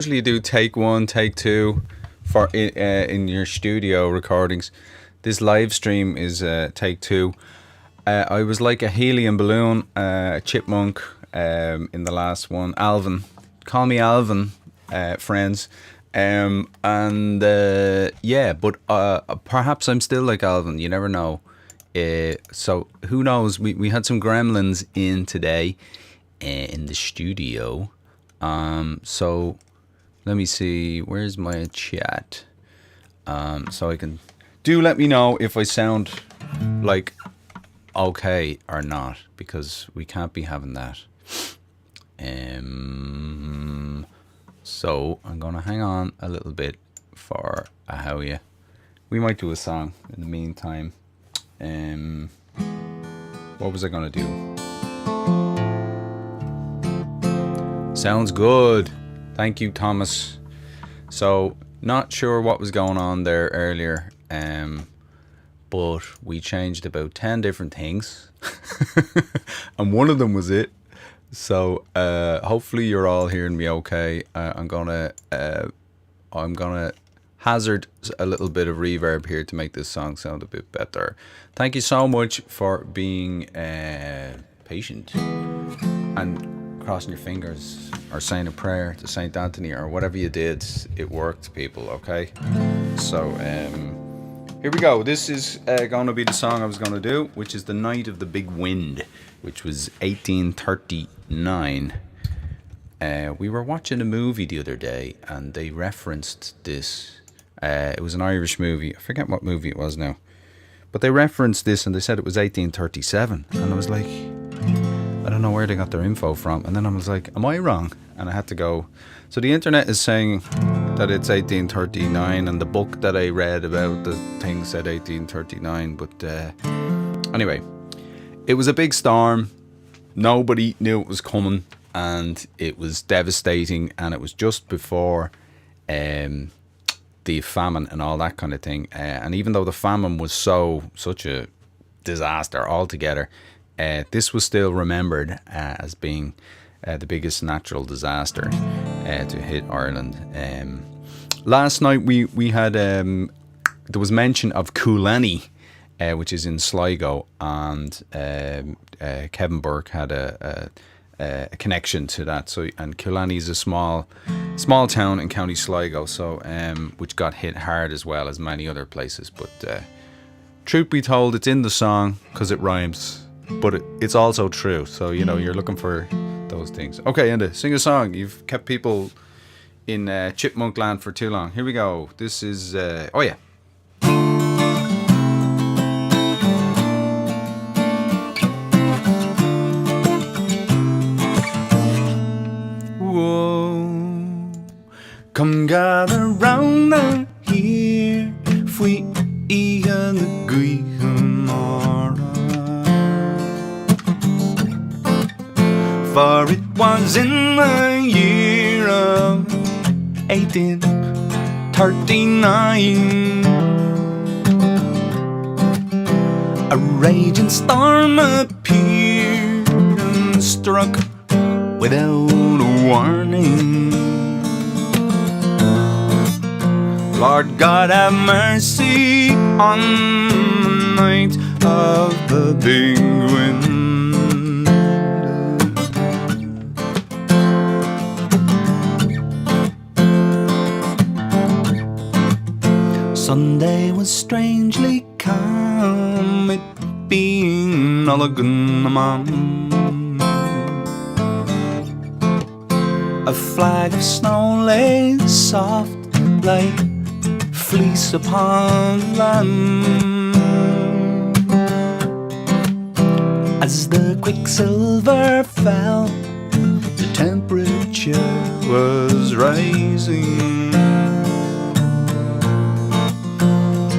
Usually do take one, take two for in your studio recordings. This live stream is take two. I was like a helium balloon, a chipmunk in the last one. Alvin, call me Alvin, friends. Yeah, but perhaps I'm still like Alvin. You never know. So who knows? We had some gremlins in today in the studio. So let me see. Where's my chat? So I can let me know if I sound like okay or not, because we can't be having that. So I'm gonna hang on a little bit for a how you. We might do a song in the meantime. What was I gonna do? Sounds good. Thank you, Thomas. So not sure what was going on there earlier. But we changed about 10 different things. And one of them was it. So hopefully you're all hearing me okay. I'm gonna hazard a little bit of reverb here to make this song sound a bit better. Thank you so much for being patient and crossing your fingers or saying a prayer to Saint Anthony or whatever you did. It worked, people. Okay. So here we go. This is going to be the song I was going to do, which is The Night of the Big Wind, which was 1839. We were watching a movie the other day, and they referenced this. It was an Irish movie. I forget what movie it was now. But they referenced this, and they said it was 1837. And I was like, I don't know where they got their info from. And then I was like, am I wrong? And I had to go. So the internet is saying that it's 1839, and the book that I read about the thing said 1839. But anyway, it was a big storm. Nobody knew it was coming, and it was devastating. And it was just before the famine and all that kind of thing. And even though the famine was such a disaster altogether, this was still remembered as being the biggest natural disaster to hit Ireland. Last night we had there was mention of Coolani, which is in Sligo, and Kevin Burke had a connection to that. So, and Coolani is a small town in County Sligo, so which got hit hard as well as many other places. But truth be told, it's in the song because it rhymes, but it's also true. So you're looking for those things. Okay, Enda, sing a song. You've kept people in chipmunk land for too long. Here we go. This is oh yeah. Whoa, come gather round and hear fui and the Greek for it was in the year of 1839 a raging storm appeared and struck without a warning. Lord God have mercy on the night of the big wind. Sunday was strangely calm, it being Mulligan. A flag of snow lay soft like fleece upon land. As the quicksilver fell, the temperature was rising.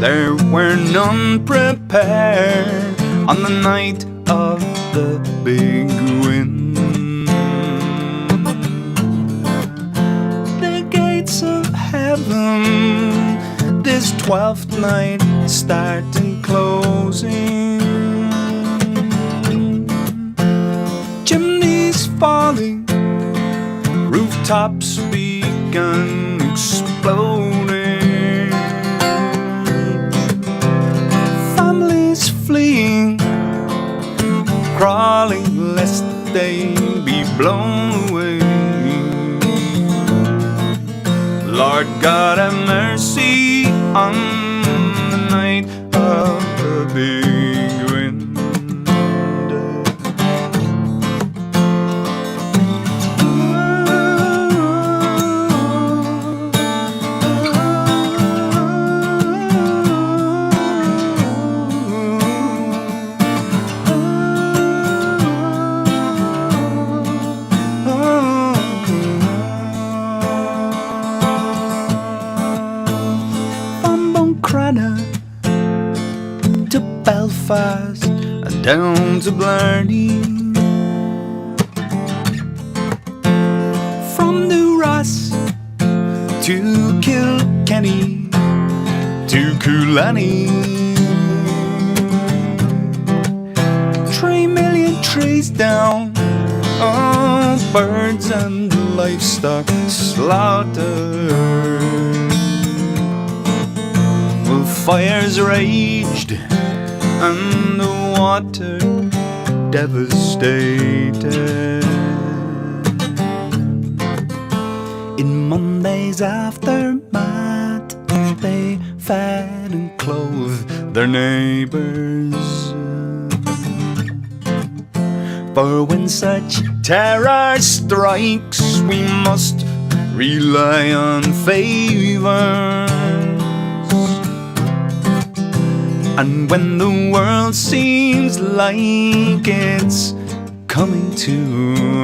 There were none prepared on the night of the big wind. The gates of heaven this 12th night started closing. Chimneys falling, rooftops beginning and exploding. Families fleeing, crawling lest they be blown away. Lord God have mercy on the night of the big wind. To Belfast and down to Blarney, from New Ross to Kilkenny to Coolani. 3 million trees down, oh, birds and livestock slaughtered. Well, fires raged and the water devastated. In Monday's aftermath, they fed and clothed their neighbours. For when such terror strikes, we must rely on favour. And when the world seems like it's coming to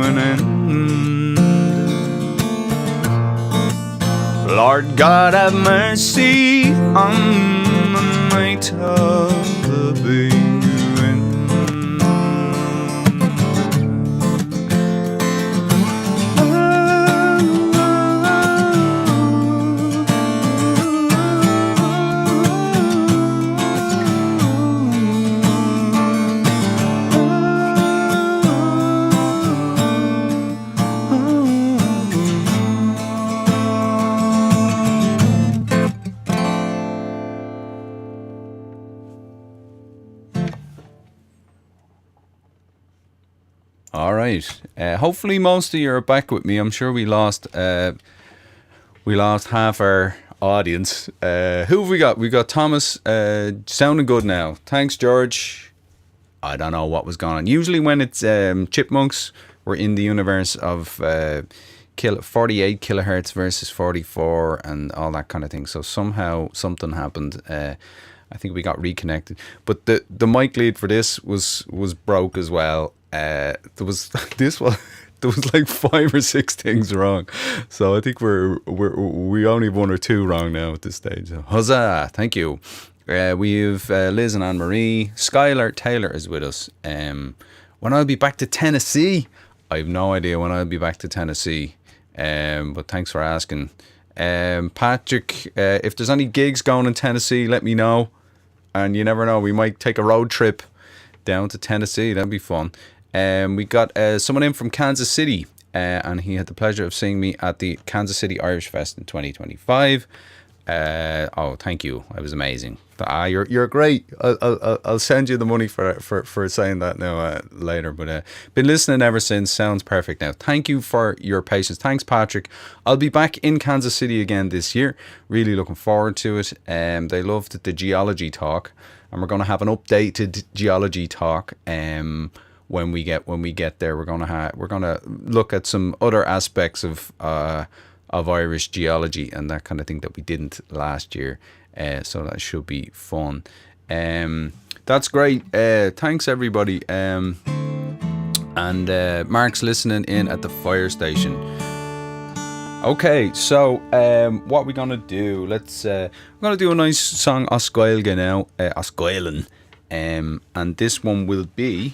an end, Lord God have mercy on the night of the big wind. All right. Hopefully, most of you are back with me. I'm sure we lost half our audience. Who have we got? We got Thomas. Sounding good now. Thanks, George. I don't know what was going on. Usually, when it's chipmunks, we're in the universe of 48 kilohertz versus 44 and all that kind of thing. So somehow something happened. I think we got reconnected. But the mic lead for this was broke as well. There was like 5 or 6 things wrong, so I think we only have 1 or 2 wrong now at this stage. So, huzzah! Thank you. We have Liz and Anne Marie. Skylar Taylor is with us. When I'll be back to Tennessee, I have no idea when I'll be back to Tennessee. But thanks for asking. Patrick, if there's any gigs going in Tennessee, let me know. And you never know, we might take a road trip down to Tennessee. That'd be fun. We got someone in from Kansas City, and he had the pleasure of seeing me at the Kansas City Irish Fest in 2025. Oh, thank you. It was amazing. You're great. I'll send you the money for saying that now later. But been listening ever since. Sounds perfect now. Thank you for your patience. Thanks, Patrick. I'll be back in Kansas City again this year. Really looking forward to it. They loved the geology talk, and we're going to have an updated geology talk. When we get there, we're gonna look at some other aspects of Irish geology and that kind of thing that we didn't last year. So that should be fun. That's great. Thanks everybody. And Mark's listening in at the fire station. Okay, so what we're gonna do? We're gonna do a nice song Oscoilge now. Oscoilen. And this one will be,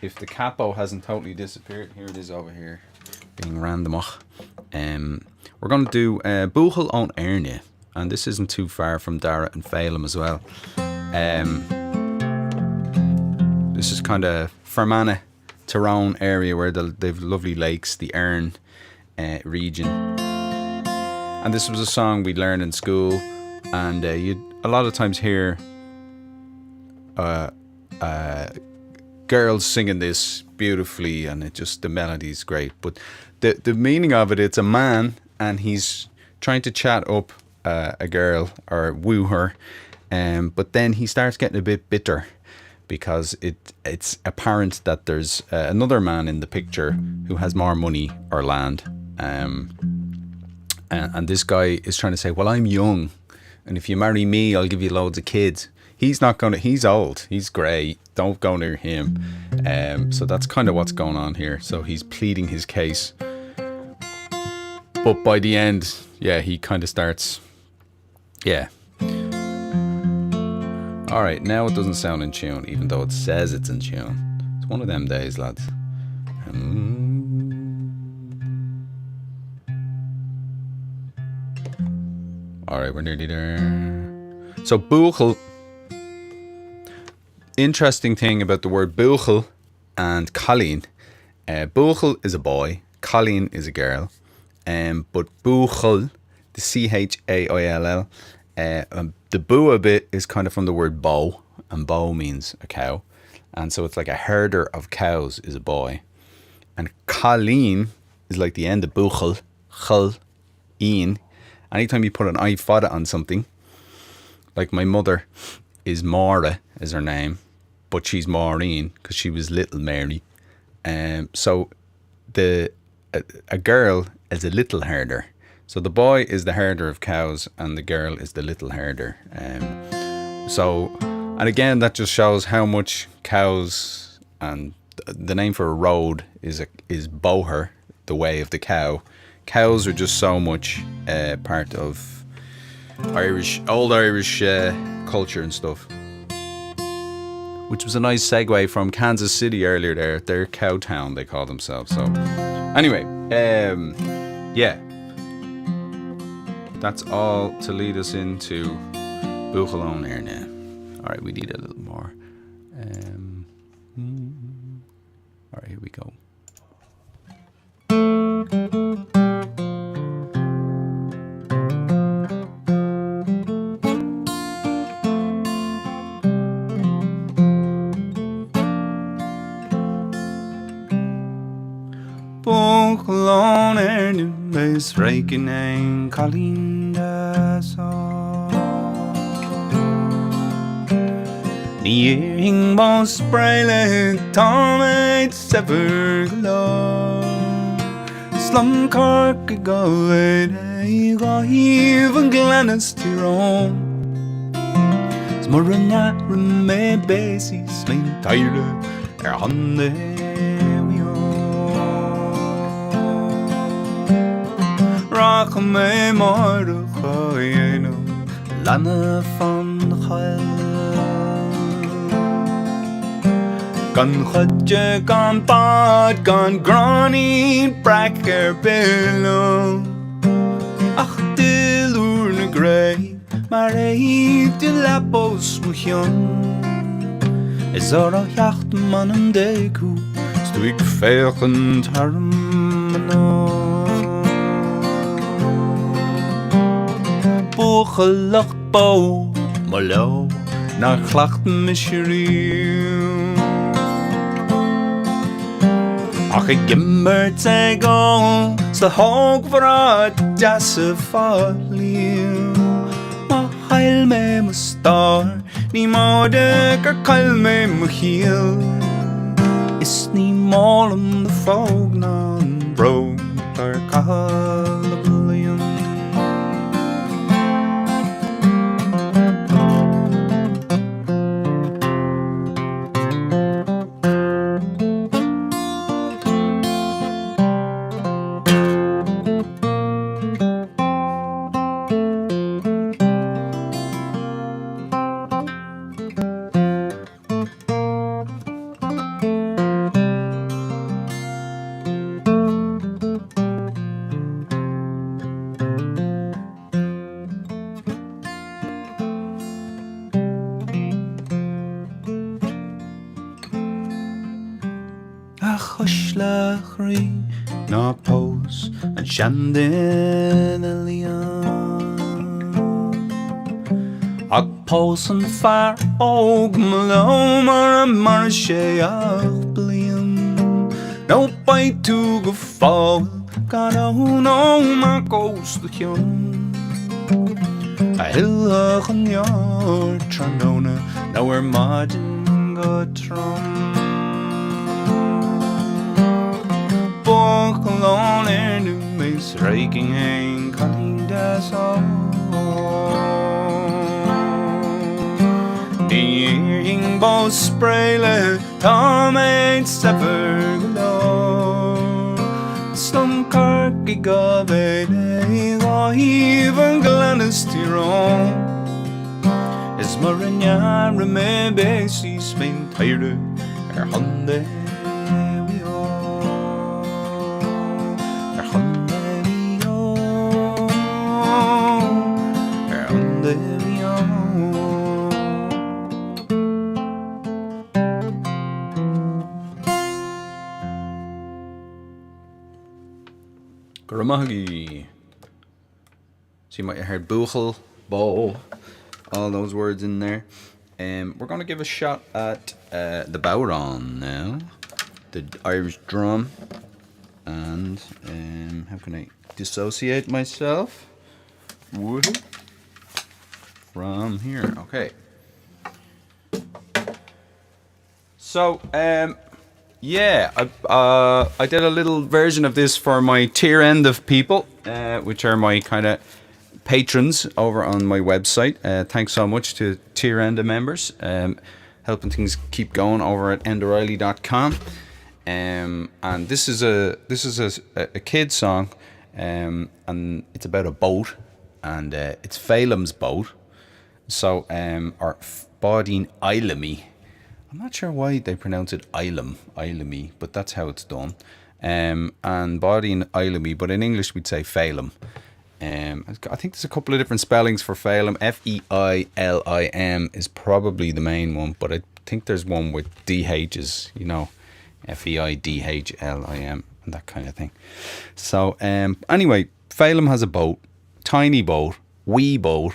if the capo hasn't totally disappeared, here it is over here, being randomach. We're going to do Buachaill on Éirne, and this isn't too far from Dara and Fheilimí as well. This is kind of Fermanagh, Tyrone area where they've lovely lakes, the Éirne region. And this was a song we'd learn in school, and you'd a lot of times hear girls singing this beautifully, and the melody's great. But the meaning of it's a man, and he's trying to chat up a girl or woo her, but then he starts getting a bit bitter because it's apparent that there's another man in the picture who has more money or land, and this guy is trying to say, well, I'm young, and if you marry me, I'll give you loads of kids. He's not gonna. He's old. He's grey. Don't go near him. So that's kind of what's going on here. So he's pleading his case, but by the end, yeah, he kind of starts. Yeah. All right. Now it doesn't sound in tune, even though it says it's in tune. It's one of them days, lads. All right, we're nearly there. So Buachaill. Interesting thing about the word Buachaill and Colleen. Buachaill is a boy, Colleen is a girl. But Buachaill, the Chaill, the bua bit is kind of from the word bow, and bow means a cow. And so it's like a herder of cows is a boy. And Colleen is like the end of Buachaill, chul, een. Anytime you put an I fada on something, like my mother is Maura is her name, but she's Maureen because she was little Mary. So a girl is a little herder. So the boy is the herder of cows and the girl is the little herder. And again, that just shows how much cows, and the name for a road is Boher, the way of the cow. Cows are just so much part of old Irish culture and stuff. Which was a nice segue from Kansas City earlier there. They're Cowtown, they call themselves. So anyway, yeah. That's all to lead us into Buachaill Éirne. All right, we need a little more. All right, here we go. Buachaill Éirne is raking and calling the song. Nearing most sprayle Tomate sever glow. Slum Cork go even Glennis Tyrone. Smurna me basis main tire hande. Rach me mar choyeno Lana van Buachaill. Gan chudge, gan bad, gan granny bracker billow. Ach de lúr na grey, mar de lapos muchion. Is a jacht man an deku, stuig fechen tarmano. Buachaill bow, malo, na clachten misherim. Ach ik gimmer te go, the hog for a jasse falliu. Buachaill me mustar, ni mode Buachaill me Buachaill. Is ni malum the fog non bro, Caledonia. Hushlechery, na pose and Shandin Leon. Ach pósan fear óg maló mar séach blian. No bait tú go fáil gan nó mar ghost chion. A hillach an jaar Tranona, now we're margin go trom. Buachaill on Éirne is raking ein Caledonia all. Ding both sprayle, Tom ain't stepper galore. Slum carky gobede, or even glannis tyrone. Is Marignard remember she's been tired her hunde we all. Her hunde we all. Her hunde we all. Gramaghi. See, you might have heard Buachaill, bow, all those words in there. We're going to give a shot at the bodhrán now, the Irish drum. And how can I dissociate myself from here? Okay. So, yeah, I did a little version of this for my tier end of people, which are my kind of patrons over on my website. Thanks so much to tier end members, helping things keep going over at endareilly.com. And this is a kid song, and it's about a boat, and it's Fheilim's boat. So, or Báidín Fheilimí. I'm not sure why they pronounce it Fheilimí, but that's how it's done. And Báidín Fheilimí, but in English we'd say Fheilim. I think there's a couple of different spellings for Fheilim. Feilim is probably the main one, but I think there's one with DHs, you know, Feidhlim and that kind of thing. So anyway, Fheilim has a boat, tiny boat, wee boat,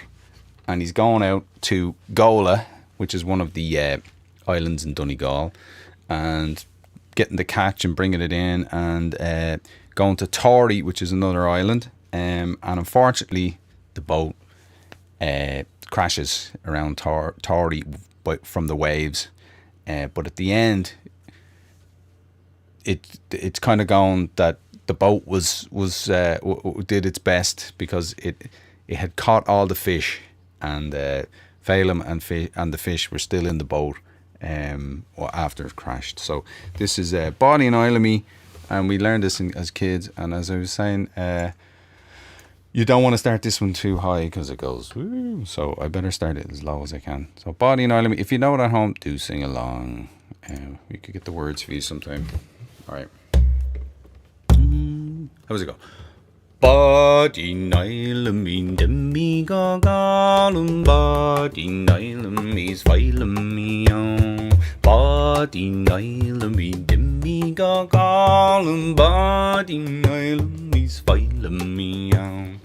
and he's going out to Gola, which is one of the islands in Donegal, and getting the catch and bringing it in, and going to Tory, which is another island, and unfortunately the boat crashes around Tory from the waves, but at the end it's kind of going that the boat did its best because it had caught all the fish, and Fheilim and the fish were still in the boat after it crashed. So this is Báidín Fheilimí, and we learned this as kids. And as I was saying, you don't want to start this one too high because it goes woo, so I better start it as low as I can. So Báidín Fheilimí, if you know it at home, do sing along. We could get the words for you sometime. All right. How does it go? Báidín Fheilimí demi go galum, Báidín Fheilimí's Fheilimí on. Báidín Fheilimí demi go galum, Báidín Fheilimí's Fheilimí on.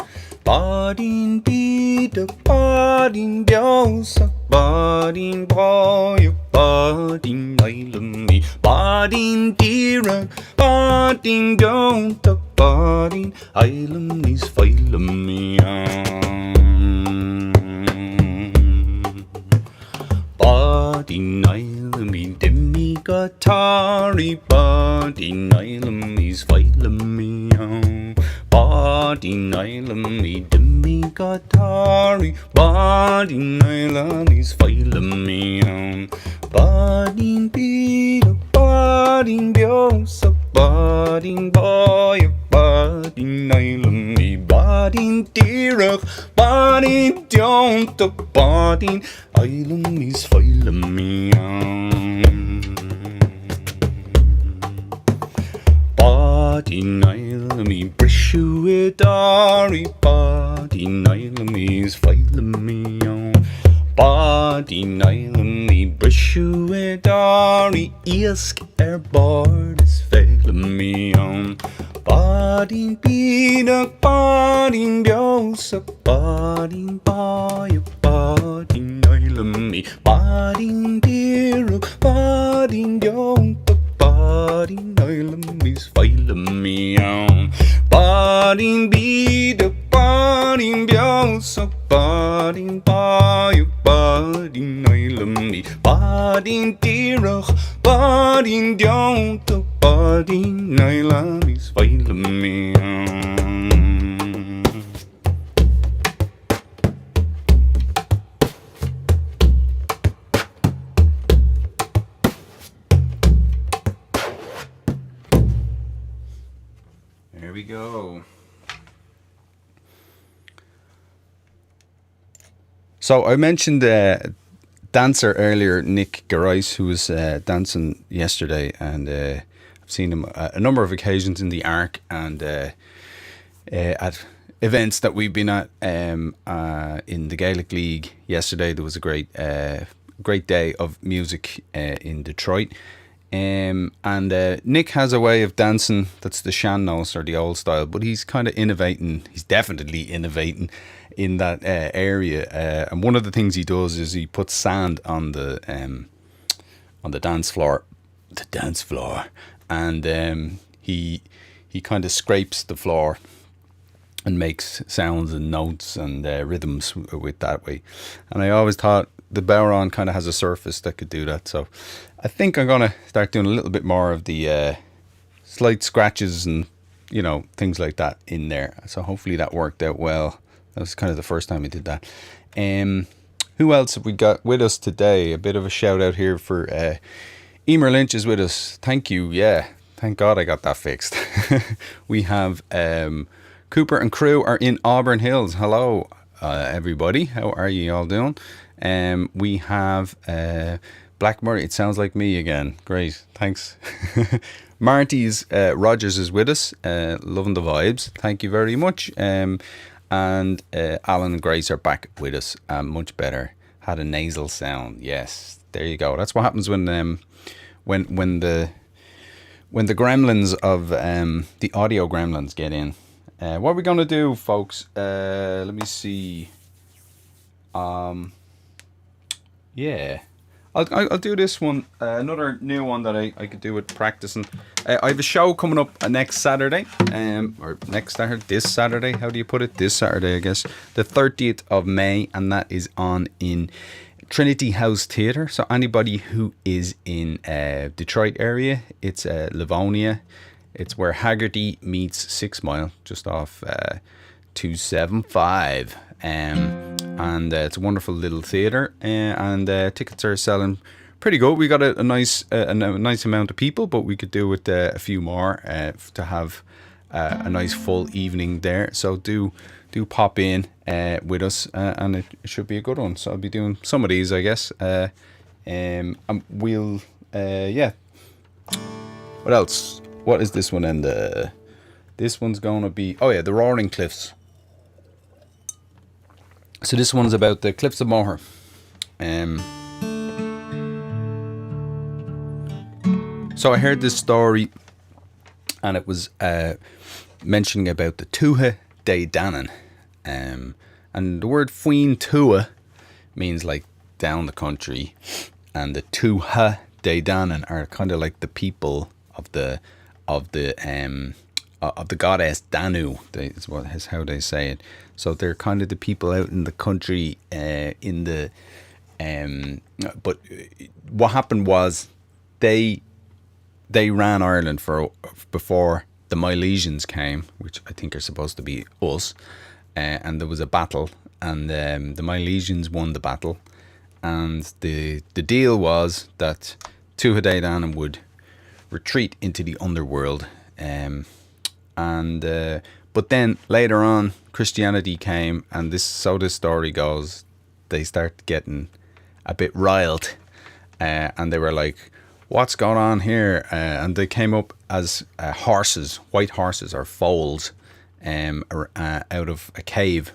Báidín bídeach, Báidín beosadh, Báidín báideach, Báidín Fheilimí. Báidín díreach, Báidín beontach, Báidín Fheilimí's Fheilimí on. Báidín Fheilimí dimi go Tory, Báidín Fheilimí's Fheilimí on. Báidín Fheilimí dimi go Tory, Báidín Fheilimí's Fheilimí on. Báidín bídeach, Báidín beosadh, Báidín báideach, Báidín Fheilimí. Báidín díreach, Báidín beontach, Báidín Fheilimí's Fheilimí on. Báidín Fheilimí brisú I dáirí, Báidín Fheilimí's Fheilimí on. Báidín Fheilimí brisú I dáirí, iasc bord is Fheilimí on. Báidín bídeach, Báidín beosadh, Báidín Fheilimí, Báidín Fheilimí, Báidín Díreach, Báidín Deonta, Báidín Fheilimí's Fheilimí ann. Báidín Bídeach, Báidín Beosa, Báidín Fheilimí, Báidín Fheilimí, Báidín Díreach, Báidín Deonta, Báidín Fheilimí's Fheilimí ann. There we go. So I mentioned dancer earlier, Nick Garais, who was dancing yesterday, and I've seen him a number of occasions in the Arc and at events that we've been at in the Gaelic League. Yesterday there was a great day of music in Detroit. And Nick has a way of dancing that's the sean-nós or the old style, but he's kind of innovating. He's definitely innovating in that area. And one of the things he does is he puts sand on the dance floor, and he kind of scrapes the floor and makes sounds and notes and rhythms with that way. And I always thought the bodhrán kind of has a surface that could do that. So I think I'm going to start doing a little bit more of the slight scratches and, things like that in there. So hopefully that worked out well. That was kind of the first time I did that. Who else have we got with us today? A bit of a shout out here for Emer Lynch is with us. Thank you. Yeah, thank God I got that fixed. We have Cooper and crew are in Auburn Hills. Hello, everybody. How are you all doing? We have Black Murray. It sounds like me again. Great, thanks. Marty's Rogers is with us. Loving the vibes. Thank you very much. And Alan and Grace are back with us. Much better. Had a nasal sound. Yes, there you go. That's what happens when the gremlins of the audio gremlins get in. What are we gonna do, folks? Let me see. Yeah, I'll do this one. Another new one that I could do with practicing. I have a show coming up next Saturday. Or next Saturday, this Saturday. How do you put it? This Saturday, I guess. The 30th of May, and that is on in Trinity House Theatre. So anybody who is in Detroit area, it's Livonia. It's where Haggerty meets 6 Mile, just off 275. And it's a wonderful little theatre, and tickets are selling pretty good. We got a nice amount of people, but we could do with a few more to have a nice full evening there. So do pop in with us, and it should be a good one. So I'll be doing some of these, I guess. And we'll yeah. What else? What is this one? And this one's gonna be the Roaring Cliffs. So this one's about the Cliffs of Moher. So I heard this story, and it was mentioning about the Tuatha De Danann. And the word Fuin Tua means like down the country, and the Tuatha De Danann are kind of like the people of the goddess Danu. Is how they say it. So they're kind of the people out in the country, but what happened was they ran Ireland before the Milesians came, which I think are supposed to be us, and there was a battle, and the Milesians won the battle, and the deal was that Tuatha De Danann would retreat into the underworld, but then later on Christianity came, and this story goes, they start getting a bit riled, and they were like, what's going on here? And they came up as horses, white horses or foals, out of a cave,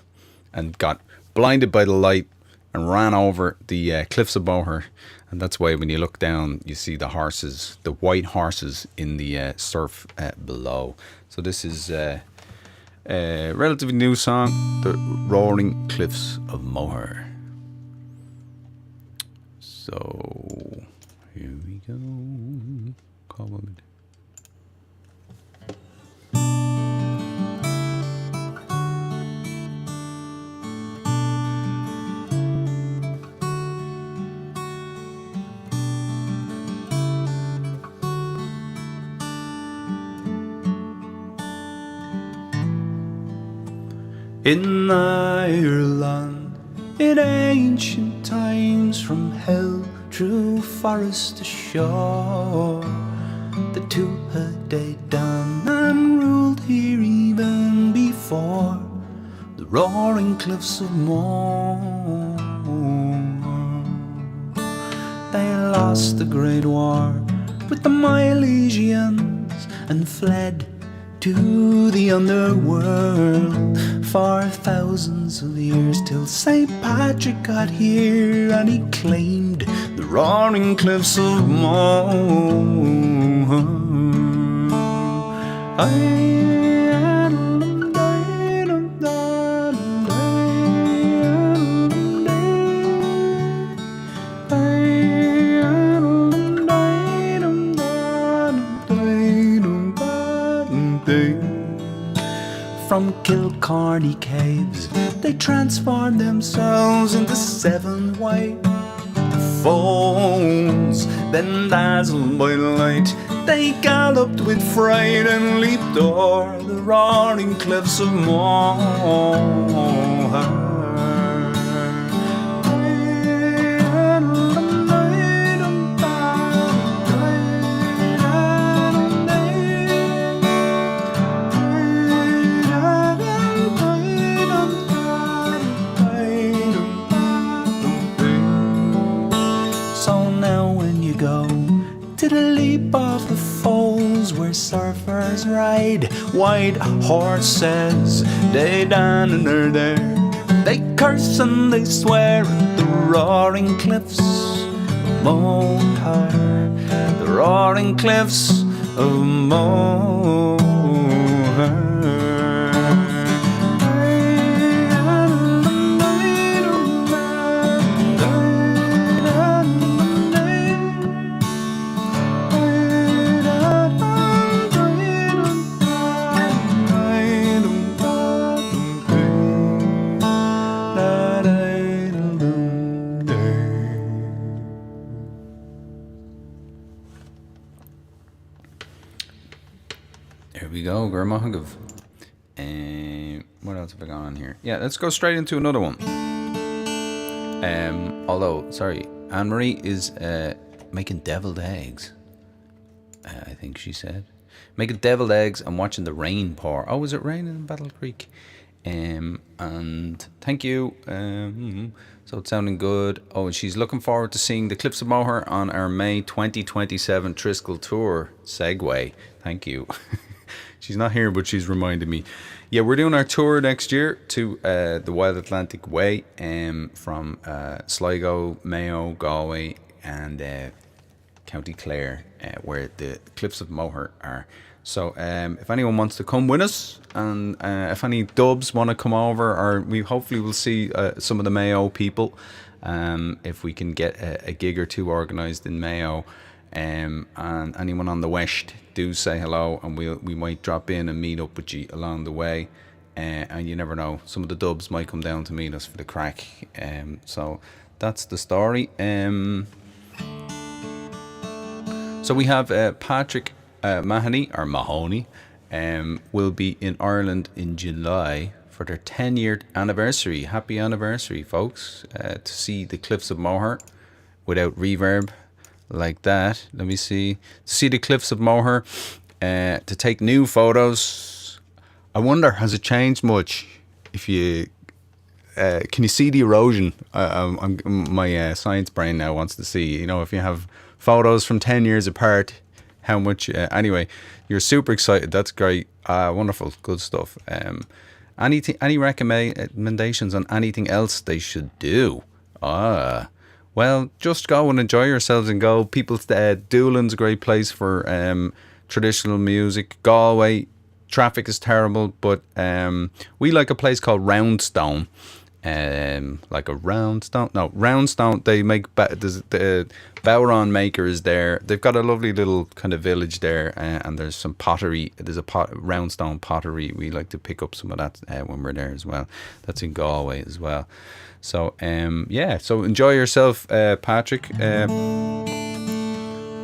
and got blinded by the light and ran over the Cliffs of Moher. And that's why when you look down, you see the horses, the white horses in the surf below. So this is Relatively new song, The Roaring Cliffs of Moher. So, here we go. Comment. In Ireland, in ancient times, from hell through forest to shore, the two had died down and ruled here even before the roaring cliffs of Moher. They lost the Great War with the Milesians and fled to the underworld for thousands of years, till St. Patrick got here and he claimed the roaring cliffs of Moher. From Kilcarney caves, they transformed themselves into 7 white foals. Then dazzled by light, they galloped with fright and leaped o'er the roaring cliffs of Moher. To the leap of the falls where surfers ride white horses, day down and there. They curse and they swear at the roaring cliffs of Moher, the roaring cliffs of Moher. There we go, Gurmahagav. What else have I got on here? Yeah, let's go straight into another one. Although, sorry, Anne-Marie is making deviled eggs. I think she said. Making deviled eggs and watching the rain pour. Oh, was it raining in Battle Creek? And thank you. So it's sounding good. Oh, and she's looking forward to seeing the Cliffs of Moher on our May 2027 Triskel tour. Segway. Thank you. She's not here, but she's reminded me. Yeah, we're doing our tour next year to the Wild Atlantic Way from Sligo, Mayo, Galway, and County Clare, where the Cliffs of Moher are. So if anyone wants to come with us, and if any dubs want to come over, or we hopefully will see some of the Mayo people, if we can get a gig or two organised in Mayo, and anyone on the west, do say hello, and we might drop in and meet up with you along the way. And you never know, some of the dubs might come down to meet us for the crack. So that's the story. So we have Patrick Mahoney will be in Ireland in July for their 10-year anniversary. Happy anniversary, folks. To see the Cliffs of Moher without reverb like that. Let me see. To see the Cliffs of Moher, to take new photos. I wonder, has it changed much? If you can you see the erosion? My science brain now wants to see. You know, if you have photos from 10 years apart, how much? Anyway, you're super excited. That's great. Wonderful, good stuff. Any recommendations on anything else they should do? Well, just go and enjoy yourselves and go. Doolin's a great place for traditional music. Galway, traffic is terrible, but we like a place called Roundstone. Like a Roundstone. They make there's the bodhrán makers there. They've got a lovely little kind of village there, and there's some pottery. There's a Roundstone pottery. We like to pick up some of that when we're there as well. That's in Galway as well. So yeah. So enjoy yourself, Patrick.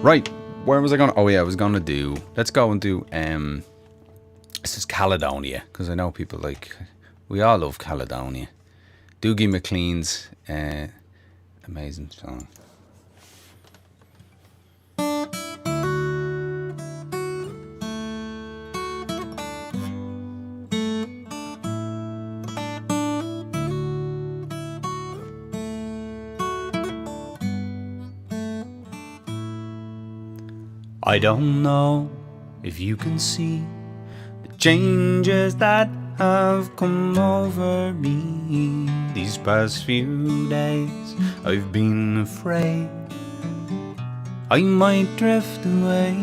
Right, where was I going? Oh yeah, I was going to do. Let's go and do. This is Caledonia, because I know people we all love Caledonia. Dougie MacLean's amazing song. I don't know if you can see the changes that have come over me these past few days. I've been afraid I might drift away.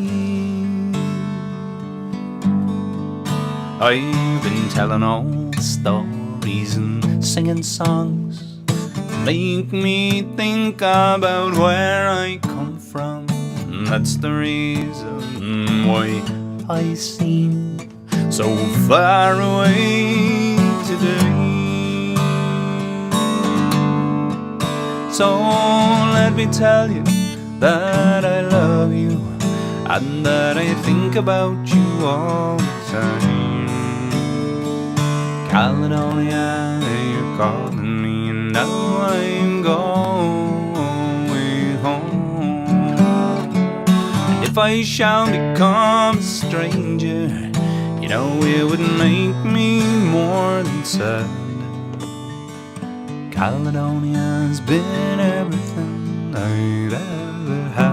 I've been telling old stories and singing songs that make me think about where I come from. That's the reason why I seem so far away today. So let me tell you that I love you and that I think about you all the time. Caledonia, you're calling me, and now I'm going home. And if I shall become a stranger, you know it would make me more than sad. Caledonia's been everything I've ever had.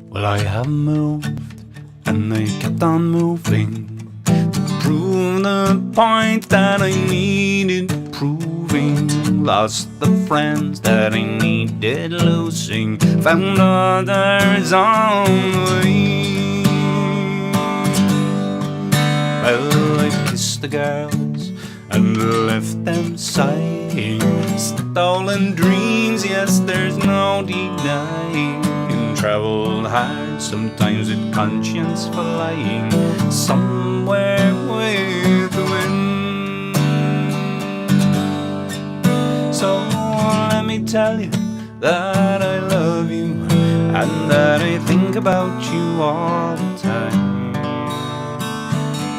Well, I have moved, and I kept on moving to prove the point that I needed proving. Lost the friends that I needed losing, found others on the way. Well, I kissed the girls and left them sighing. Stolen dreams, yes, there's no denying. Traveled hard, sometimes with conscience flying somewhere with the wind. So let me tell you that I love you and that I think about you all the time.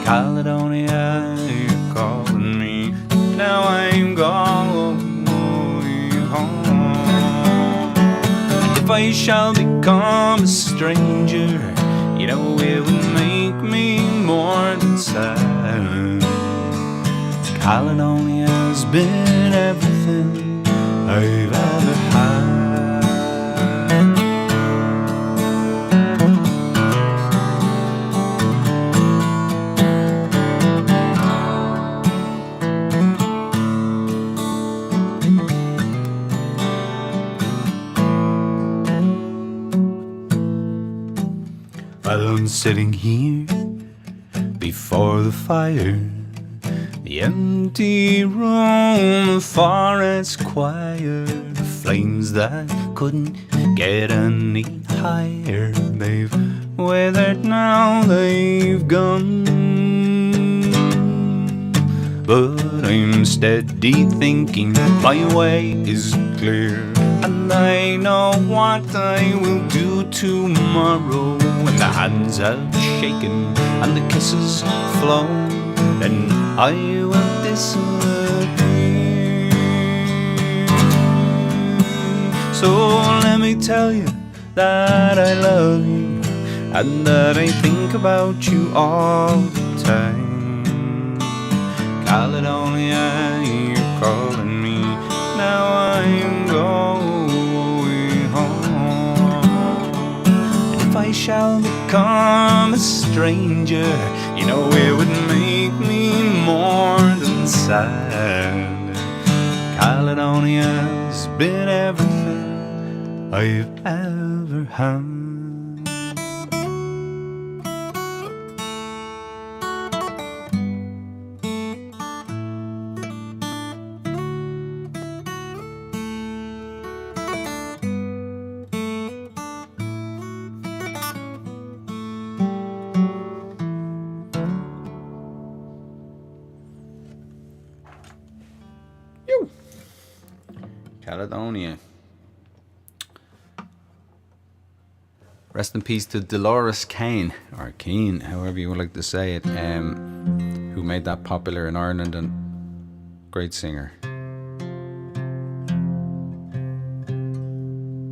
Caledonia, you're calling me, now I'm going home. If I shall become a stranger, you know it would make me more than sad. Caledonia's been everything I've ever had. While I'm sitting here before the fire, the empty room, the forest choir, the flames that couldn't get any higher, they've withered now, they've gone. But I'm steady thinking my way is clear, and I know what I will do tomorrow. When the hands have shaken and the kisses flown, then I will disappear. So let me tell you that I love you and that I think about you all the time. Caledonia, you're calling me, now I'm going home. I shall become a stranger, you know it would make me more than sad. Caledonia's been everything I've ever had. Caledonia. Rest in peace to Dolores Kane, or Keane, however you would like to say it, who made that popular in Ireland, and great singer.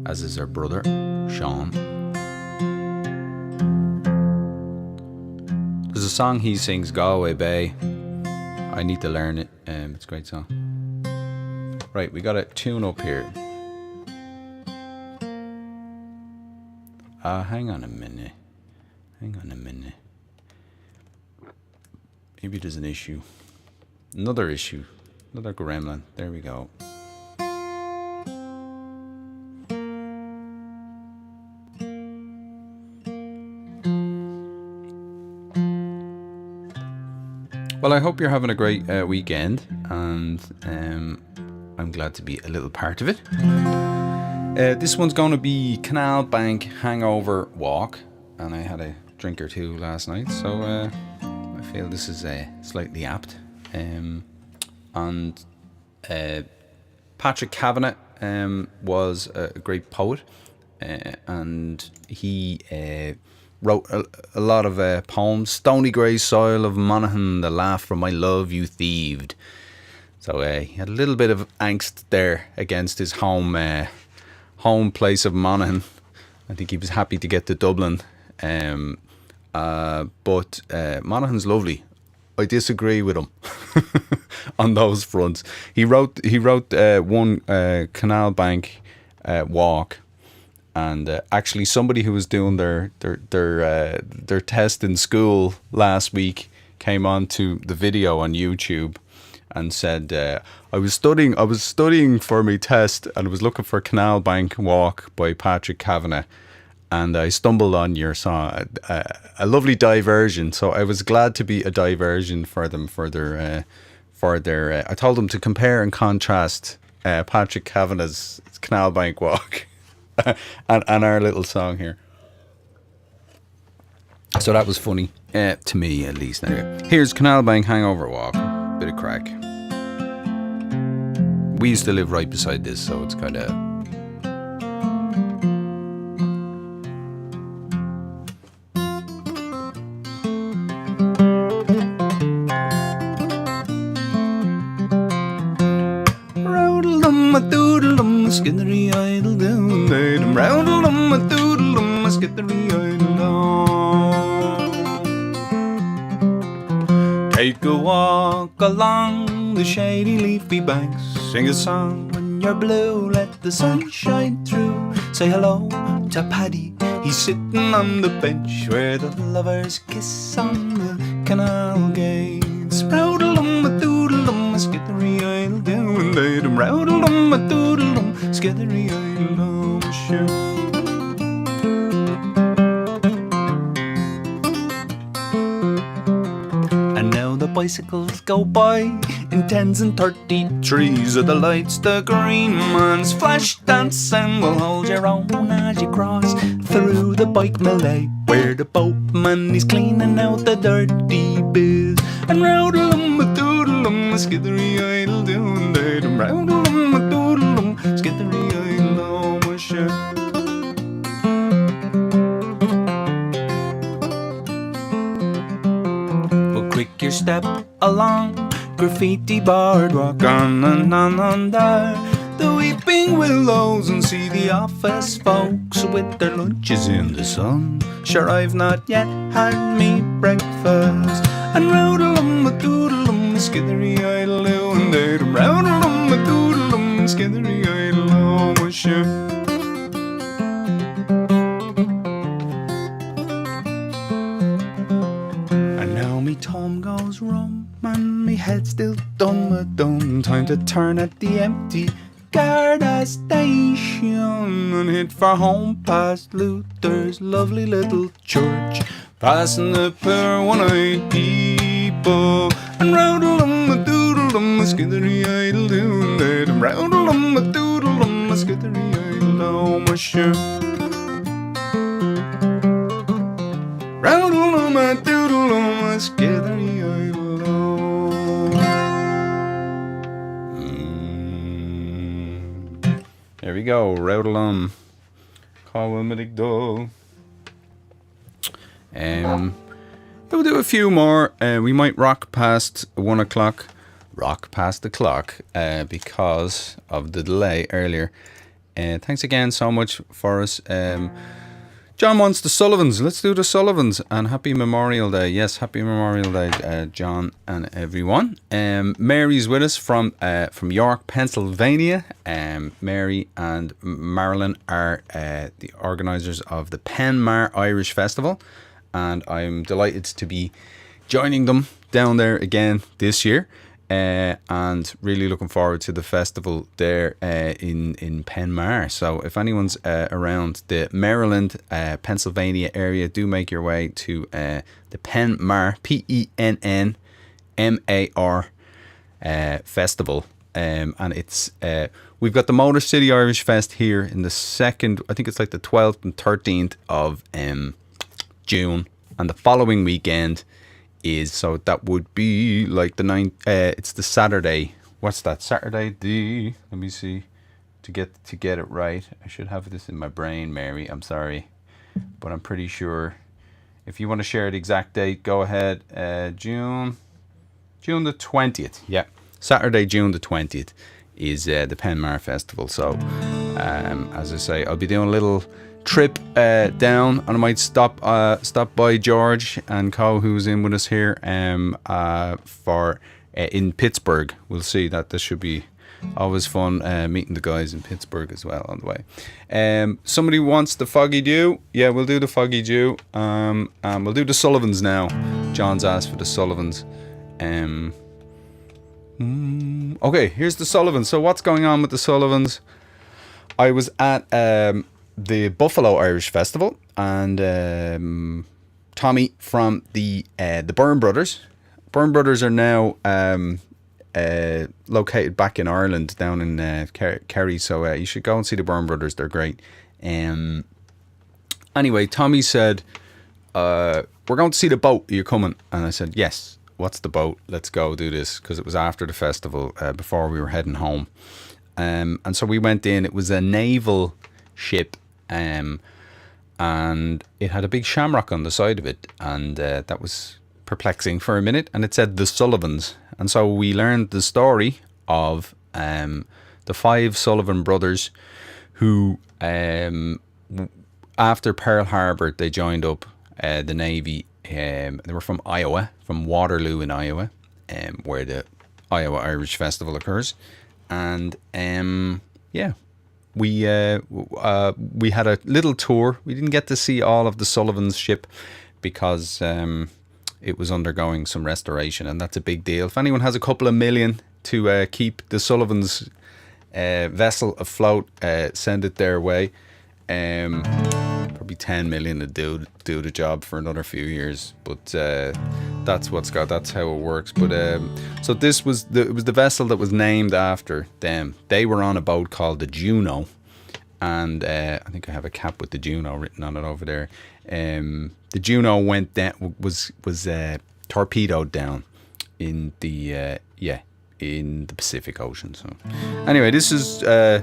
As is her brother, Sean. There's a song he sings, Galway Bay. I need to learn it. It's a great song. Right, we got a tune up here. Hang on a minute. Maybe there's an issue. Another issue. Another gremlin. There we go. Well, I hope you're having a great weekend, and I'm glad to be a little part of it. This one's going to be Canal Bank Hangover Walk, and I had a drink or two last night, so I feel this is slightly apt. And Patrick Kavanagh was a great poet, and he wrote a lot of poems. Stony grey soil of Monaghan, the laugh from my love you thieved. So he had a little bit of angst there against his home place of Monaghan. I think he was happy to get to Dublin. But Monaghan's lovely. I disagree with him on those fronts. He wrote one Canal Bank walk, and actually somebody who was doing their test in school last week came on to the video on YouTube and said, I was studying for my test, and I was looking for Canal Bank Walk by Patrick Kavanagh, and I stumbled on your song, a lovely diversion. So I was glad to be a diversion for them for their I told them to compare and contrast Patrick Kavanagh's Canal Bank Walk and our little song here. So that was funny, to me at least. Anyway, here's Canal Bank Hangover Walk. Bit of crack. We used to live right beside this, so it's kind of... Roodle-dum-a-doodle-dum, a skittery idle-dum, roodle-dum-a-doodle-dum, a skittery idle-dum. Take a walk along the shady leafy banks, sing a song when you're blue, let the sun shine through. Say hello to Paddy, he's sitting on the bench where the lovers kiss on the canal gates. Roodle-dum-a-doodle-dum, a skittery idle-dum, roodle-dum-a-doodle-dum, skittery idle-dum, sure. Bicycles go by in 10s and 33s. Of the lights, the green ones flash dance, and will hold your own as you cross through the bike melee, where the boatman is cleaning out the dirty biz. And roodle-dum-a-doodle-dum, skittery idle-dum, roodle-dum-a-doodle-dum, skittery idle-dum, sure. Quick your step along graffiti boardwalk, on and on there, the weeping willows, and see the office folks with their lunches in the sun. Sure, I've not yet had me breakfast. And roodle-dum-a-doodle-dum, skittery idle-dum, roodle-dum-a-doodle-dum, skittery idle-dum, sure. Now me tongue goes rum and me head still dumb. Time to turn at the empty Garda station and head for home past Luther's lovely little church. Passing the poor one-eyed people and round-a-lum-a-doodle-dum, a skithery-idle-doo-dum, round-a-lum-a-doodle-dum, a skithery-idle-dum, a shoo. Round-a-lum-a-doodle-dum, a skithery-idle-dum. There we go, round-a-lum. Call me Dole. We'll do a few more. We might rock past 1 o'clock. Rock past the clock because of the delay earlier. Thanks again so much for us. John wants the Sullivans. Let's do the Sullivans. And happy Memorial Day. Yes, happy Memorial Day, John and everyone. Mary's with us from York, Pennsylvania. Mary and Marilyn are the organisers of the Penmar Irish Festival. And I'm delighted to be joining them down there again this year. And really looking forward to the festival there in Penmar. So if anyone's around the Maryland, Pennsylvania area, do make your way to the Penmar, PENNMAR festival. And it's we've got the Motor City Irish Fest here in the second, I think it's like the 12th and 13th of June, and the following weekend is, so that would be like the 9th, it's the Saturday, what's that, Saturday the, let me see, to get it right, I should have this in my brain, Mary, I'm sorry, but I'm pretty sure. If you want to share the exact date, go ahead. June the 20th, yeah, Saturday June the 20th is the Penmar Festival. So as I say, I'll be doing a little trip down, and I might stop by George and Co, who's in with us here for in Pittsburgh. We'll see. That this should be always fun meeting the guys in Pittsburgh as well on the way. Somebody wants the Foggy Dew. Yeah, we'll do the Foggy Dew. We'll do the Sullivans now. John's asked for the Sullivans. Okay, here's the Sullivans. So what's going on with the Sullivans? I was at the Buffalo Irish Festival, and Tommy from the Byrne Brothers. Byrne Brothers are now located back in Ireland, down in Kerry. So you should go and see the Byrne Brothers. They're great. Anyway, Tommy said, "We're going to see the boat. Are you coming?" And I said, "Yes." What's the boat? Let's go do this, because it was after the festival, before we were heading home. And so we went in. It was a naval ship. And it had a big shamrock on the side of it, and that was perplexing for a minute, and it said the Sullivans. And so we learned the story of the 5 Sullivan brothers who after Pearl Harbor they joined up the Navy. They were from Iowa, from Waterloo in Iowa, where the Iowa Irish Festival occurs. And yeah, we had a little tour. We didn't get to see all of the Sullivans ship because it was undergoing some restoration, and that's a big deal. If anyone has a couple of million to keep the Sullivans vessel afloat, send it their way. Probably 10 million to do the job for another few years, but that's how it works. But so this was the vessel that was named after them. They were on a boat called the Juno, and I think I have a cap with the Juno written on it over there. The Juno went down, was torpedoed down in the Pacific Ocean. So anyway, this is a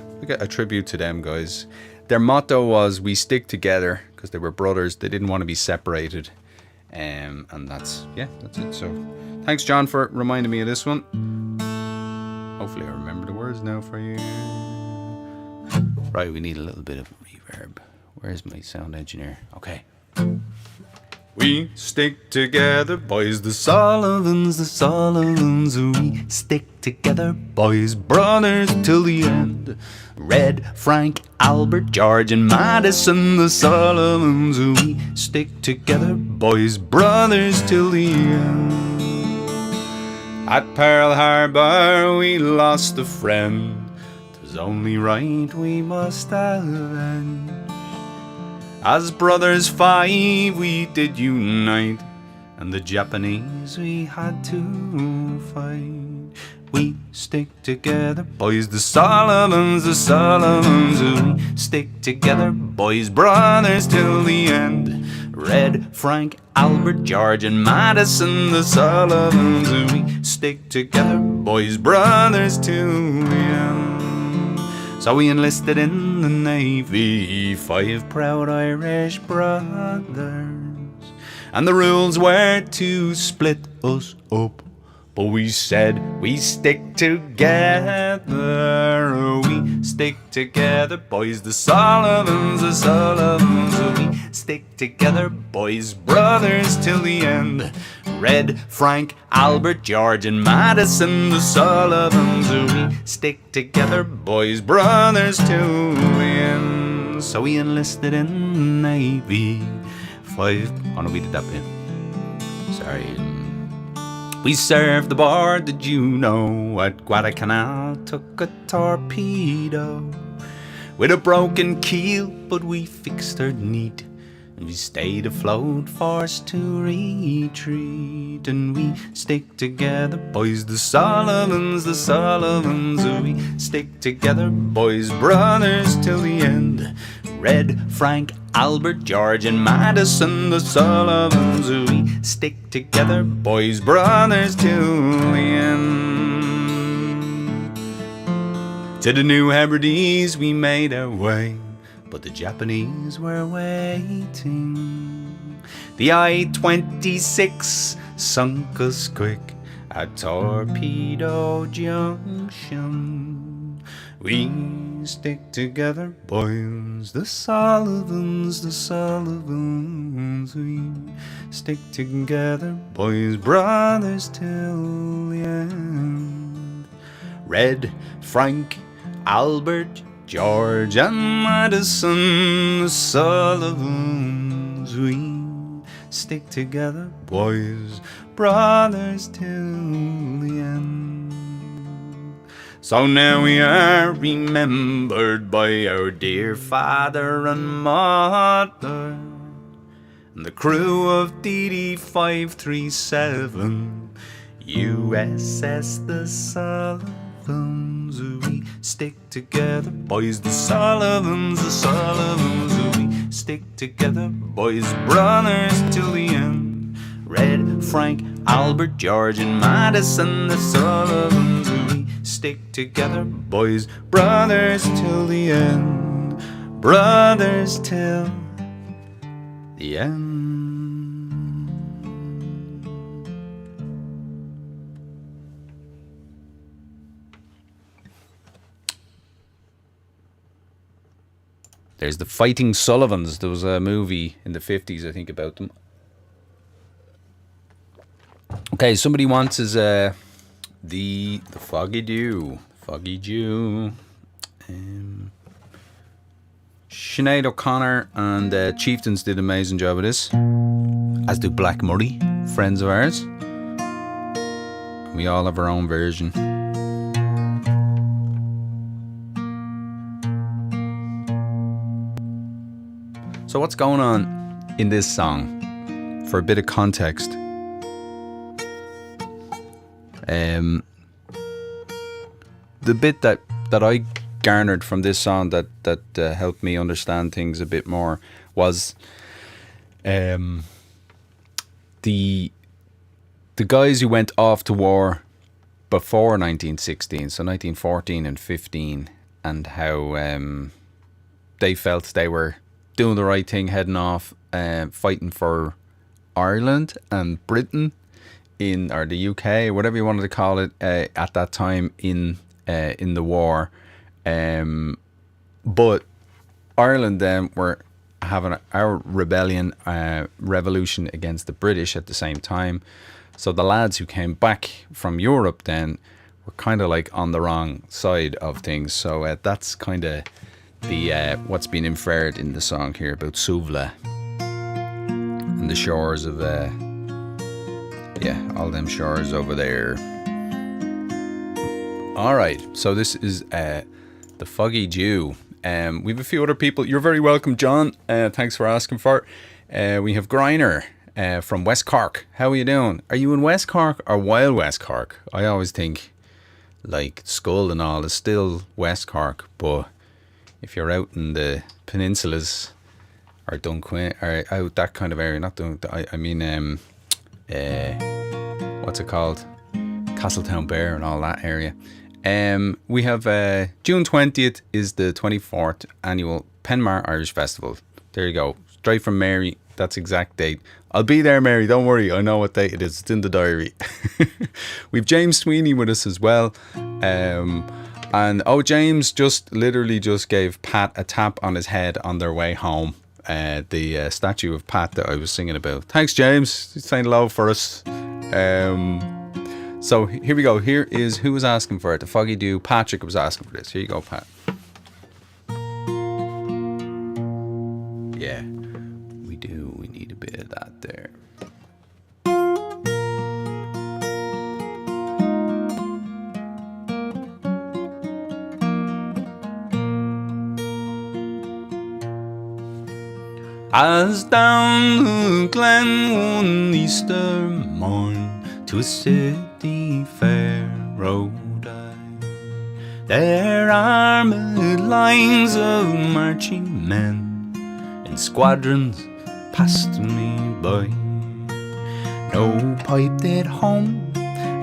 tribute to them guys. Their motto was, "We stick together," because they were brothers. They didn't want to be separated. And that's it. So thanks, John, for reminding me of this one. Hopefully I remember the words now for you. Right, we need a little bit of reverb. Where's my sound engineer? Okay. We stick together, boys, the Sullivans, we stick together, boys, brothers till the end. Red, Frank, Albert, George and Madison, the Sullivans, we stick together, boys, brothers till the end. At Pearl Harbor we lost a friend, 'twas only right we must avenge. As brothers five we did unite, and the Japanese we had to fight. We stick together, boys, the Sullivans, we stick together, boys, brothers till the end. Red, Frank, Albert, George and Madison, the Sullivans, we stick together, boys, brothers till the end. So we enlisted in the Navy, 5 proud Irish brothers, and the rules were to split us up, but we said we stick together. We stick together, boys, the Sullivans, we stick together, boys, brothers till the end. Red, Frank, Albert, George and Madison, the Sullivans, we stick together, boys, brothers till the end. So we enlisted in the Navy, 5... Oh no, we did that bit. Sorry. We served aboard the Juno at Guadalcanal, took a torpedo with a broken keel, but we fixed her neat. And we stayed afloat, forced to retreat. And we stick together, boys, the Sullivans, we stick together, boys, brothers till the end. Red, Frank, Albert, George and Madison, the Sullivans, we stick together, boys, brothers till the end. To the New Hebrides we made our way, but the Japanese were waiting. The I-26 sunk us quick at Torpedo Junction. We stick together, boys, the Sullivans, we stick together, boys, brothers till the end. Red, Frank, Albert, George and Madison, the Sullivans, we stick together, boys, brothers till the end. So now we are remembered by our dear father and mother, and the crew of DD 537, USS the Sullivans, we stick together, boys, the Sullivans, we stick together, boys, brothers till the end. Red, Frank, Albert, George and Madison, the Sullivans, we stick together, boys, brothers till the end, brothers till the end. There's the Fighting Sullivans. There was a movie in the 50s, I think, about them. Okay, somebody wants is the Foggy Dew. Sinead O'Connor and Chieftains did an amazing job of this, as do Black Murray, friends of ours. We all have our own version. So what's going on in this song? For a bit of context, the bit that I garnered from this song that helped me understand things a bit more was the guys who went off to war before 1916, so 1914 and 15, and how they felt they were doing the right thing, heading off, fighting for Ireland and Britain or the UK, or whatever you wanted to call it, at that time in the war. But Ireland then having our rebellion, revolution against the British at the same time. So the lads who came back from Europe then were kind of like on the wrong side of things. So that's kind of the what's been inferred in the song here about Suvla and the shores of all them shores over there. All right, so this is the Foggy Jew. We have a few other people. You're very welcome, John. Thanks for asking for it. We have Griner from West Cork. How are you doing? Are you in West Cork or Wild West Cork? I always think like Skull and all is still West Cork, but if you're out in the peninsulas or Dunquin or out that kind of area, not Dun, I mean what's it called? Castletown Bear and all that area. We have June 20th is the 24th annual Penmar Irish Festival. There you go. Straight from Mary. That's exact date. I'll be there, Mary. Don't worry. I know what date it is. It's in the diary. We've James Sweeney with us as well. And James literally just gave Pat a tap on his head on their way home. The statue of Pat that I was singing about. Thanks, James. He's saying hello for us. So here we go. Here is who was asking for it. The Foggy Dew. Patrick was asking for this. Here you go, Pat. Yeah, we do. We need a bit of that there. As down the glen one Easter morn to a city fair rode I. There armed lines of marching men in squadrons passed me by. No pipe did hum,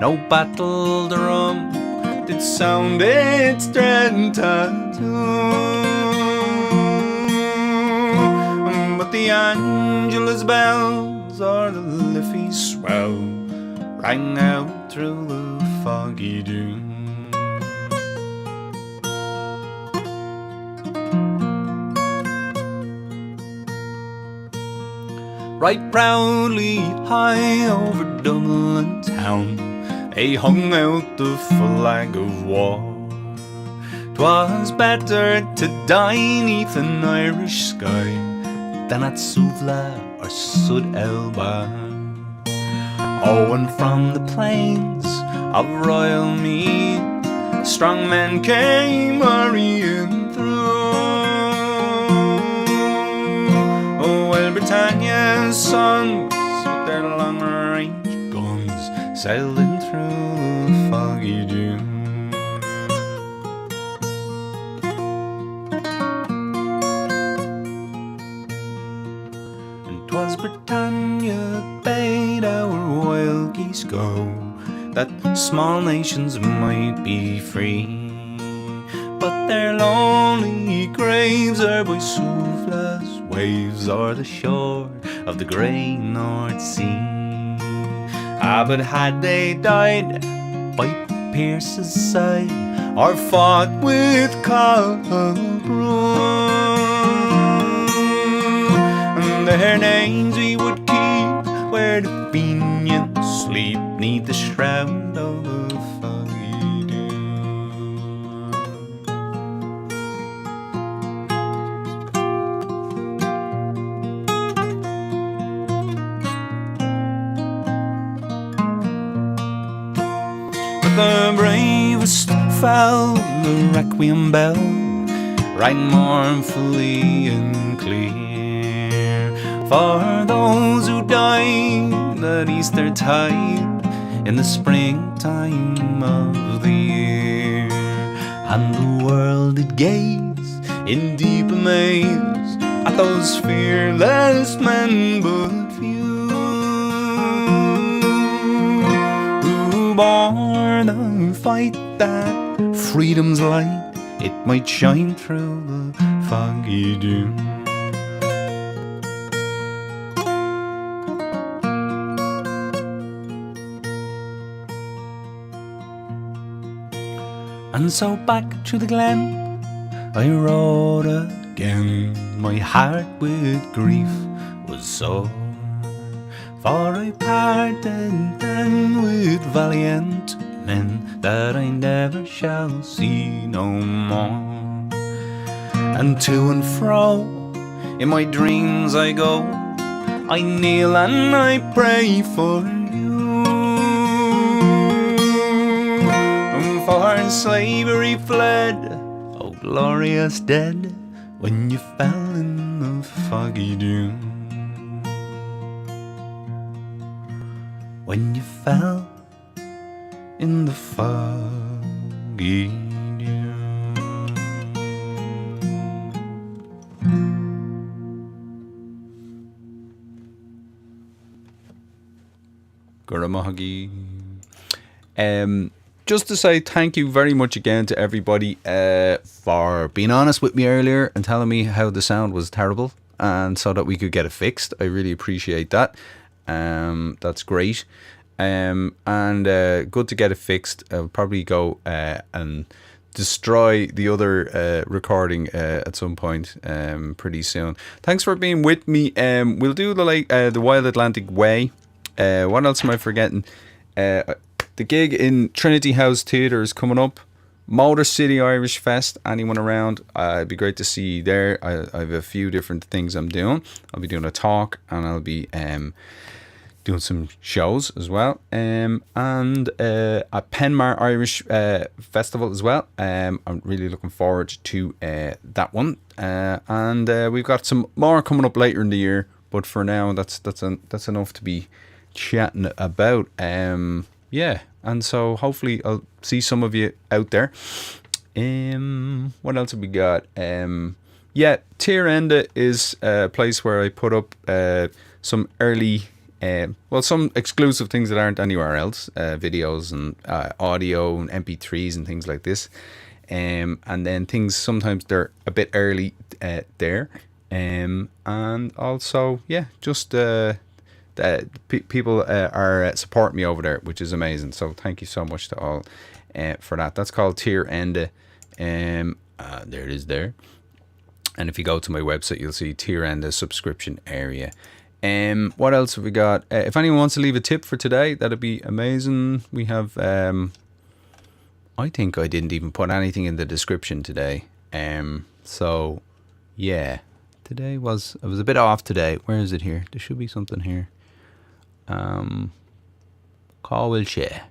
no battle drum did sound its dread tattoo. But the Angelus bells or the Liffey swell rang out through the foggy dew. Right proudly high over Dublin town, they hung out the flag of war. 'Twas better to die 'neath an Irish sky than at Suvla or Sud Elba. Oh, and from the plains of Royal Meath, strong men came hurrying through. Oh, while Britannia's sons with their long-range guns sailing through the foggy dew. And 'twas Britannia bade our wild geese go, that small nations might be free. But their lonely graves are by Suvla's waves or the shore of the grey North Sea. Ah, but had they died by Pierce's side or fought with Colbrook, and their names we would keep where the Fenians sleep 'neath the shroud of the foggy dew. But the bravest fell the requiem bell, right mournfully and clear, for those who died that Easter tide in the springtime of the year. And the world did gaze in deep amaze at those fearless men but few, who bore the fight that freedom's light it might shine through the foggy dew. And so back to the glen I rode again. My heart with grief was sore, for I parted then with valiant men that I never shall see no more. And to and fro in my dreams I go, I kneel and I pray for you. And for slavery fled, oh glorious dead, when you fell in the foggy dew. When you fell in the foggy dew. Guramahagi. Just to say thank you very much again to everybody for being honest with me earlier and telling me how the sound was terrible, and so that we could get it fixed. I really appreciate that. That's great. And good to get it fixed. I'll probably go and destroy the other recording at some point pretty soon. Thanks for being with me. We'll do the Wild Atlantic Way. What else am I forgetting? The gig in Trinity House Theatre is coming up. Motor City Irish Fest. Anyone around? It'd be great to see you there. I have a few different things I'm doing. I'll be doing a talk, and I'll be doing some shows as well. And at Penmar Irish Festival as well. I'm really looking forward to that one. And we've got some more coming up later in the year. But for now, that's enough to be chatting about. Yeah, and so hopefully I'll see some of you out there. What else have we got? Yeah, Tír Enda is a place where I put up some early, some exclusive things that aren't anywhere else, videos and audio and MP3s and things like this. And then things, sometimes they're a bit early there. And also, yeah, just people are supporting me over there, which is amazing. So thank you so much to all for that. That's called Tír Enda. There it is there. And if you go to my website, you'll see Tír Enda subscription area. What else have we got? If anyone wants to leave a tip for today, that'd be amazing. We have, I think I didn't even put anything in the description today. So yeah, I was a bit off today. Where is it here? There should be something here. Call share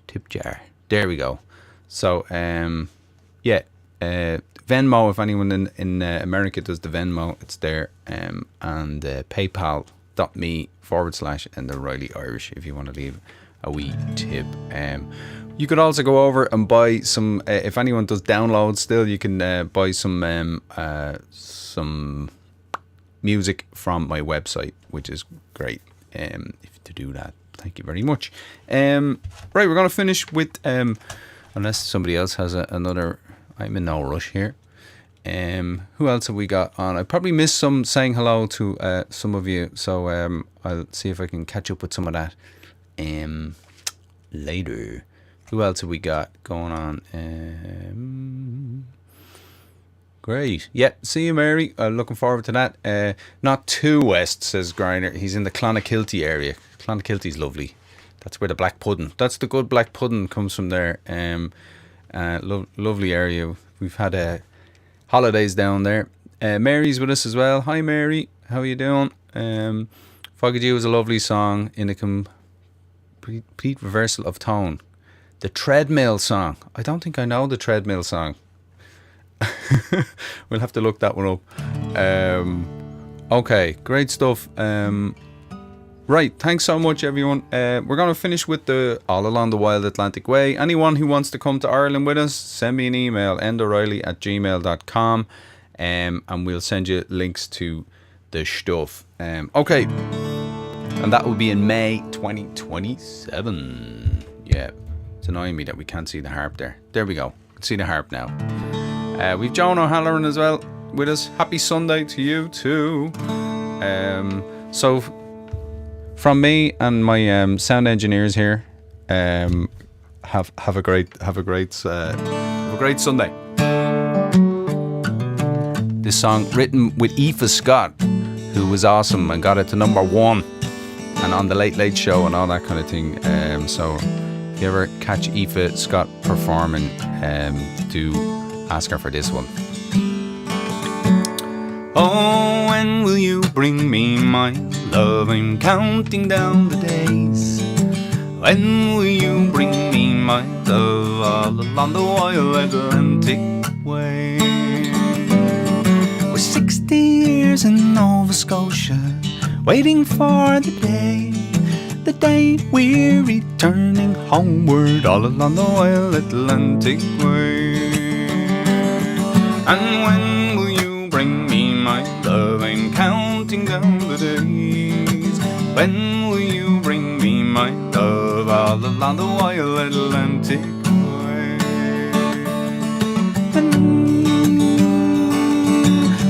tip jar. There we go. So yeah, Venmo, if anyone in America does the Venmo, it's there. And paypal.me/Enda Reilly Irish if you want to leave a wee tip. You could also go over and buy some, if anyone does downloads still, you can buy some music from my website, which is great. If to do that, thank you very much. Right, we're going to finish with, unless somebody else has another, I'm in no rush here. Who else have we got on? I probably missed some saying hello to some of you, so I'll see if I can catch up with some of that later. Who else have we got going on? Great. Yeah, see you, Mary. Looking forward to that. Not too west, says Griner. He's in the Clonakilty area. Clonakilty's lovely. That's where the black pudding. That's the good black pudding comes from there. Lovely area. We've had holidays down there. Mary's with us as well. Hi, Mary. How are you doing? Foggy was a lovely song in a complete reversal of tone. The treadmill song. I don't think I know the treadmill song. We'll have to look that one up. Okay, great stuff. Right, thanks so much, everyone. We're going to finish with the All Along the Wild Atlantic Way. Anyone who wants to come to Ireland with us, send me an email, endareilly@gmail.com, and we'll send you links to the stuff. Okay, and that will be in May 2027. Yeah, it's annoying me that we can't see the harp there. There we go. We can see the harp now. We've Joan O'Halloran as well with us. Happy Sunday to you too. So from me and my sound engineers here, have a great Sunday. This song written with Aoife Scott, who was awesome and got it to #1 and on the Late Late Show and all that kind of thing. So if you ever catch Aoife Scott performing, do ask her for this one. Oh, when will you bring me my love? I'm counting down the days. When will you bring me my love all along the wild Atlantic way? We're 60 years in Nova Scotia, waiting for the day we're returning homeward all along the wild Atlantic way. And when will you bring me my love? I'm counting down the days. When will you bring me my love all along the wild Atlantic way?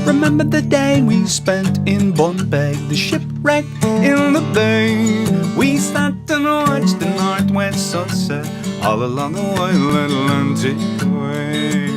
Remember the day we spent in Bunbeg, the shipwreck in the bay. We sat and watched the northwest sunset all along the wild Atlantic way.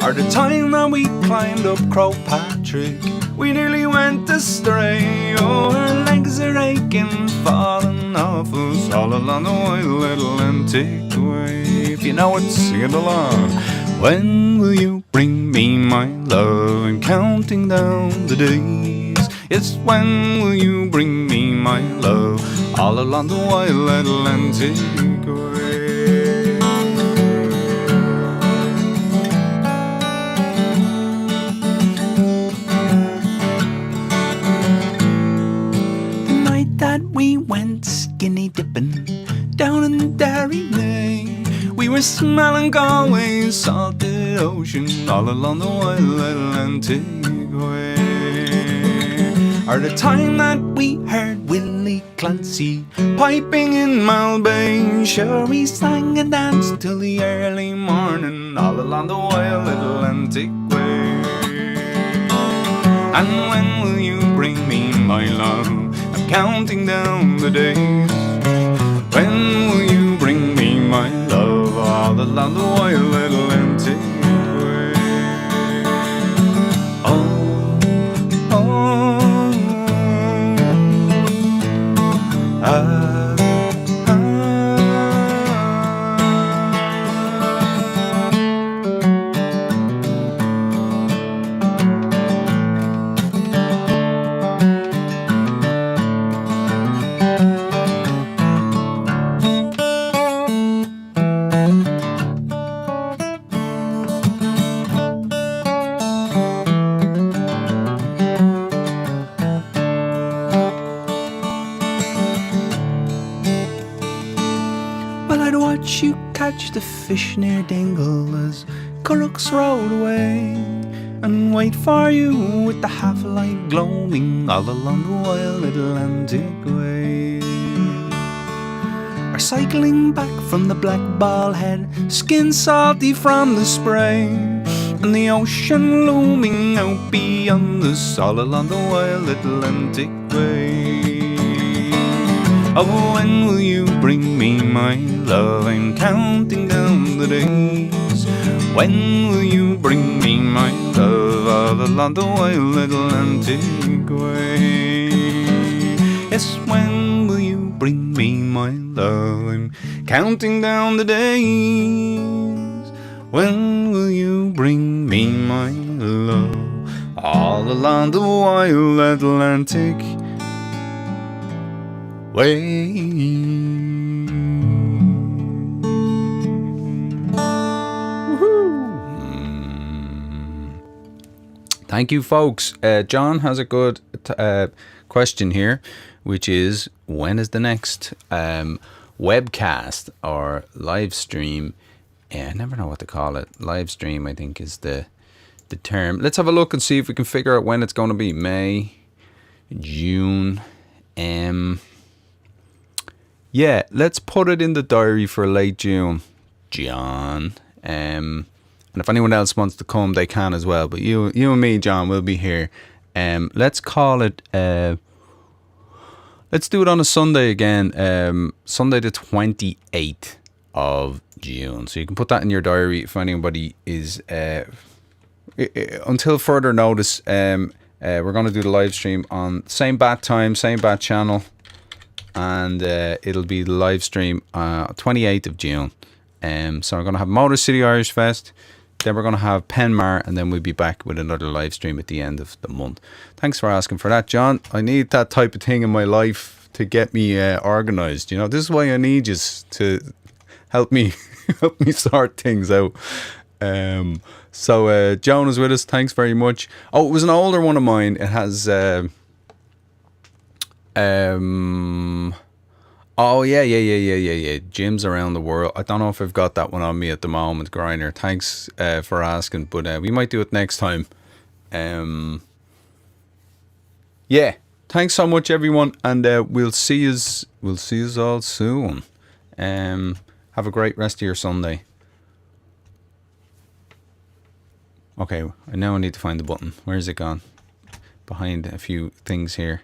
Or the time that we climbed up Crowpatrick, we nearly went astray. Oh, our legs are aching, falling off us all along the wild Atlantic way. If you know it, sing it along. When will you bring me my love? I'm counting down the days. Yes, when will you bring me my love all along the wild Atlantic way? The night that we went skinny dipping down in Éirne, we were smelling Galway's salted ocean all along the wild Atlantic way. Or the time that we heard Willie Clancy piping in Malbay, sure we sang and danced till the early morning all along the wild Atlantic way. And when will you bring me my love? I'm counting down the days. When will you bring me my love all along the wild Atlantic way? Oh, oh, you catch the fish near Dingle as Currachs rode away, and wait for you with the half-light glowing all along the wild Atlantic way. Or cycling back from the Black Ball Head, skin salty from the spray, and the ocean looming out beyond us all along the wild Atlantic way. Oh, when will you bring me my love? I'm counting down the days. When will you bring me my love all along the wild Atlantic way? Yes, when will you bring me my love? I'm counting down the days. When will you bring me my love all along the wild Atlantic way? Thank you, folks. John has a good question here, which is, when is the next webcast or live stream? I never know what to call it. Live stream, I think, is the term. Let's have a look and see if we can figure out when it's going to be. May, June. Yeah, let's put it in the diary for late June, John. And if anyone else wants to come, they can as well. But you and me, John, will be here. Let's call it. Let's do it on a Sunday again. Sunday the 28th of June. So you can put that in your diary if anybody is until further notice, we're going to do the live stream on same bat time, same bat channel, and it'll be the live stream 28th of June. So we're going to have Motor City Irish Fest, then we're going to have Penmar, and then we'll be back with another live stream at the end of the month. Thanks for asking for that, John. I need that type of thing in my life to get me organised. You know, this is why I need you to help me sort things out. So Joan is with us. Thanks very much. Oh, it was an older one of mine. It has oh yeah. Gyms around the world. I don't know if I've got that one on me at the moment, Griner. Thanks for asking, but we might do it next time. Yeah. Thanks so much, everyone, and we'll see yous all soon. Have a great rest of your Sunday. Okay, now I need to find the button. Where is it gone? Behind a few things here.